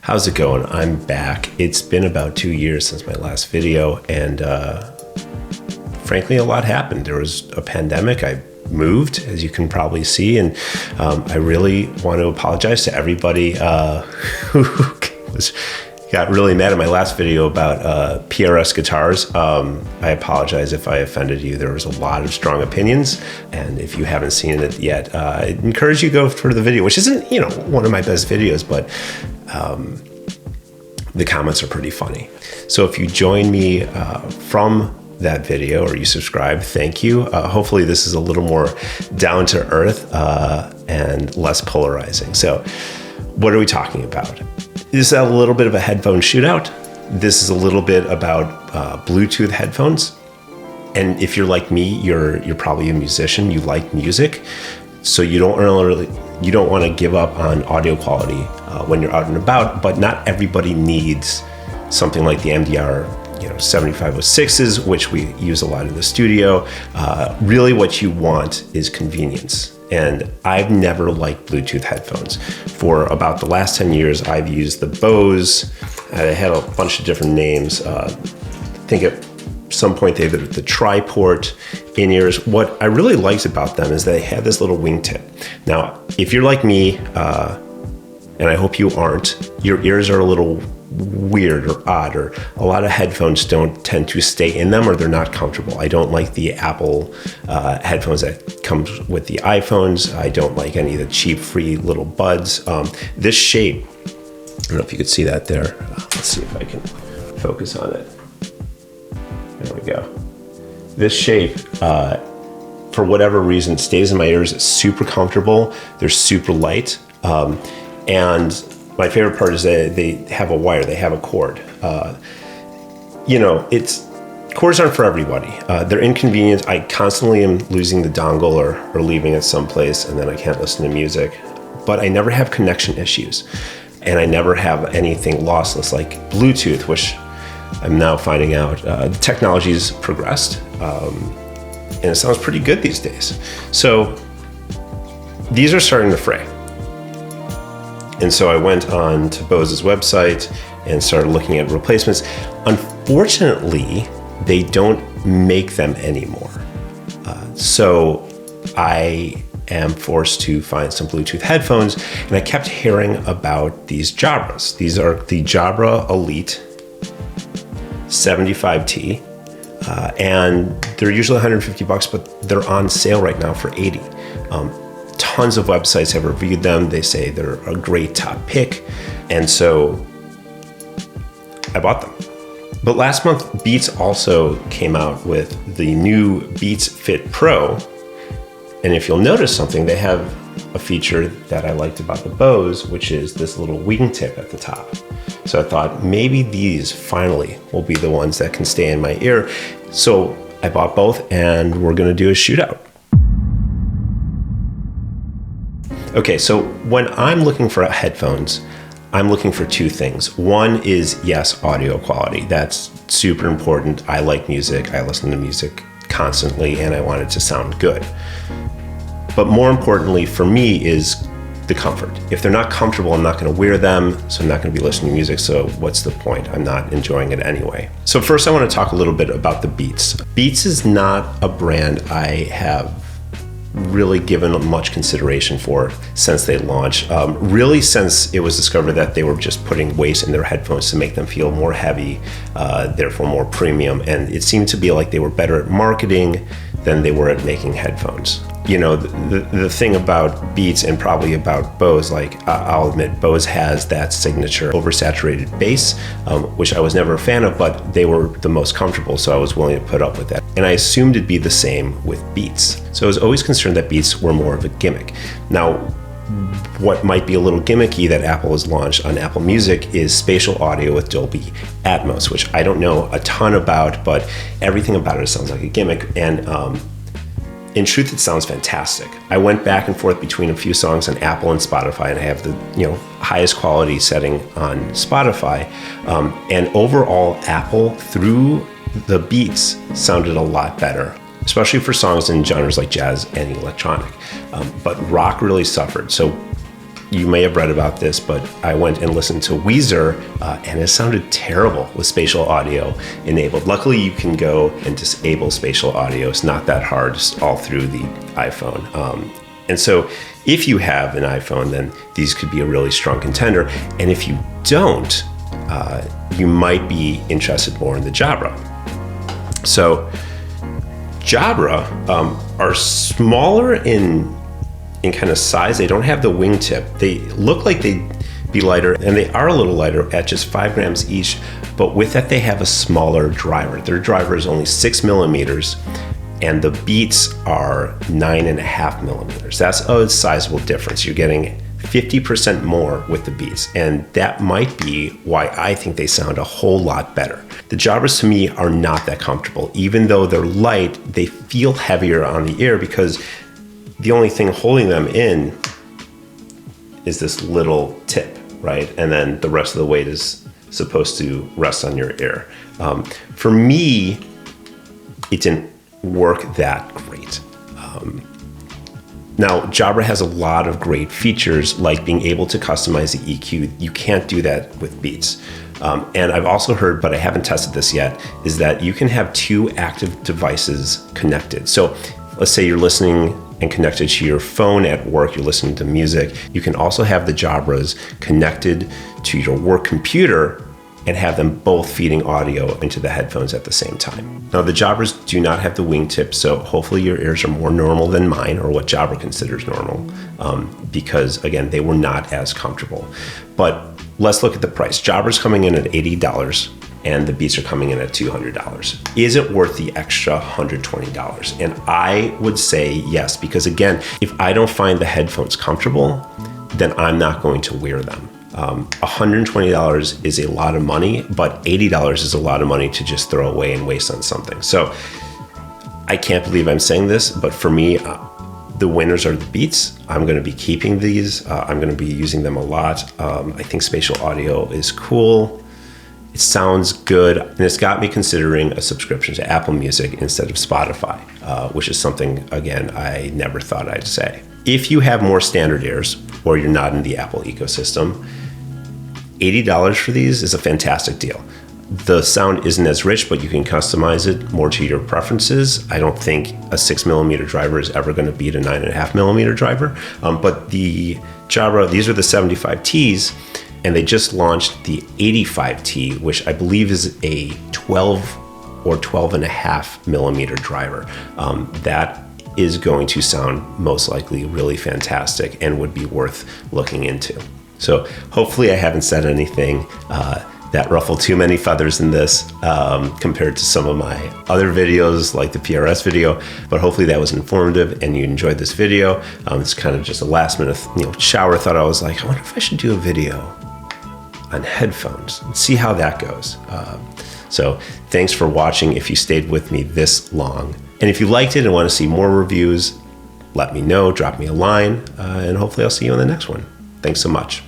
How's it going? I'm back. It's been about 2 years since my last video, and frankly, a lot happened. There was a pandemic. I moved, as you can probably see, and I really want to apologize to everybody who got really mad at my last video about PRS guitars. I apologize if I offended you. There was a lot of strong opinions, and if you haven't seen it yet, I encourage you to go for the video, which isn't, one of my best videos, but the comments are pretty funny. So if you join me from that video or you subscribe, thank you. Hopefully this is a little more down to earth and less polarizing. So what are we talking about? This is a little bit of a headphone shootout. This is a little bit about Bluetooth headphones. And if you're like me, you're probably a musician, you like music. So you don't want to give up on audio quality when you're out and about, but not everybody needs something like the MDR 7506s, which we use a lot in the studio. Really what you want is convenience. And I've never liked Bluetooth headphones. For about the last 10 years, I've used the Bose. I had a bunch of different names. I think at some point they did the tri-port in-ears. What I really liked about them is they had this little wingtip. Now, if you're like me, and I hope you aren't, your ears are a little weird or odd, or a lot of headphones don't tend to stay in them, or they're not comfortable. I don't like the Apple headphones that comes with the iPhones. I don't like any of the cheap free little buds. This shape, I don't know if you could see that there. Let's see if I can focus on it. There we go. This shape, for whatever reason, stays in my ears. It's super comfortable. They're super light. And my favorite part is that they have a wire, they have a cord. Cords aren't for everybody. They're inconvenient. I constantly am losing the dongle or leaving it someplace, and then I can't listen to music. But I never have connection issues, and I never have anything lossless like Bluetooth, which I'm now finding out the technology's progressed, and it sounds pretty good these days. So these are starting to fray. And so I went on to Bose's website and started looking at replacements. Unfortunately, they don't make them anymore. So I am forced to find some Bluetooth headphones, and I kept hearing about these Jabras. These are the Jabra Elite 75T, and they're usually $150, but they're on sale right now for $80. Tons of websites have reviewed them. They say they're a great top pick. And so I bought them. But last month, Beats also came out with the new Beats Fit Pro. And if you'll notice something, they have a feature that I liked about the Bose, which is this little wingtip at the top. So I thought maybe these finally will be the ones that can stay in my ear. So I bought both, and we're going to do a shootout. Okay, so when I'm looking for headphones, I'm looking for two things. One is, yes, audio quality. That's super important. I like music. I listen to music constantly, and I want it to sound good. But more importantly for me is the comfort. If they're not comfortable, I'm not going to wear them, so I'm not going to be listening to music, so what's the point? I'm not enjoying it anyway. So first I want to talk a little bit about the Beats. Beats is not a brand I have really given much consideration for since they launched. Really since it was discovered that they were just putting weight in their headphones to make them feel more heavy, therefore more premium. And it seemed to be like they were better at marketing than they were at making headphones. The thing about Beats and probably about Bose, I'll admit, Bose has that signature oversaturated bass, which I was never a fan of, but they were the most comfortable, so I was willing to put up with that. And I assumed it'd be the same with Beats. So I was always concerned that Beats were more of a gimmick. Now, what might be a little gimmicky that Apple has launched on Apple Music is spatial audio with Dolby Atmos, which I don't know a ton about, but everything about it sounds like a gimmick. And in truth, it sounds fantastic. I went back and forth between a few songs on Apple and Spotify, and I have the highest quality setting on Spotify. And overall, Apple through the Beats sounded a lot better, especially for songs in genres like jazz and electronic. But rock really suffered. So you may have read about this, but I went and listened to Weezer, and it sounded terrible with spatial audio enabled. Luckily, you can go and disable spatial audio. It's not that hard, just all through the iPhone. And so if you have an iPhone, then these could be a really strong contender. And if you don't, you might be interested more in the Jabra. So Jabra are smaller in kind of size. They don't have the wingtip. They look like they'd be lighter, and they are a little lighter at just 5 grams each, but with that they have a smaller driver. Their driver is only 6 millimeters, and the beats are 9.5 millimeters. That's a sizable difference. You're getting 50% more with the beats, and that might be why I think they sound a whole lot better. The Jabras to me are not that comfortable. Even though they're light, they feel heavier on the ear because the only thing holding them in is this little tip, right? And then the rest of the weight is supposed to rest on your ear. For me, it didn't work that great. Now, Jabra has a lot of great features, like being able to customize the EQ. You can't do that with Beats. And I've also heard, but I haven't tested this yet, is that you can have 2 active devices connected. So let's say you're listening and connected to your phone at work, you're listening to music. You can also have the Jabras connected to your work computer and have them both feeding audio into the headphones at the same time. Now, the Jabras do not have the wingtip, so hopefully your ears are more normal than mine, or what Jabra considers normal, because again, they were not as comfortable. But let's look at the price. Jabra's coming in at $80, and the Beats are coming in at $200. Is it worth the extra $120? And I would say yes, because again, if I don't find the headphones comfortable, then I'm not going to wear them. $120 is a lot of money, but $80 is a lot of money to just throw away and waste on something. So I can't believe I'm saying this, but for me, the winners are the Beats. I'm going to be keeping these. I'm going to be using them a lot. I think spatial audio is cool. It sounds good, and it's got me considering a subscription to Apple Music instead of Spotify, which is something, again, I never thought I'd say. If you have more standard ears, or you're not in the Apple ecosystem, $80 for these is a fantastic deal. The sound isn't as rich, but you can customize it more to your preferences. I don't think a 6 millimeter driver is ever going to beat a 9.5 millimeter driver, but the Jabra, these are the 75Ts, and they just launched the 85T, which I believe is a 12 or 12.5 millimeter driver. That is going to sound most likely really fantastic and would be worth looking into. So hopefully I haven't said anything that ruffled too many feathers in this compared to some of my other videos like the PRS video, but hopefully that was informative and you enjoyed this video. It's kind of just a last minute shower thought. I was like, I wonder if I should do a video on headphones and see how that goes. So thanks for watching if you stayed with me this long. And if you liked it and want to see more reviews, let me know, drop me a line, and hopefully I'll see you in the next one. Thanks so much.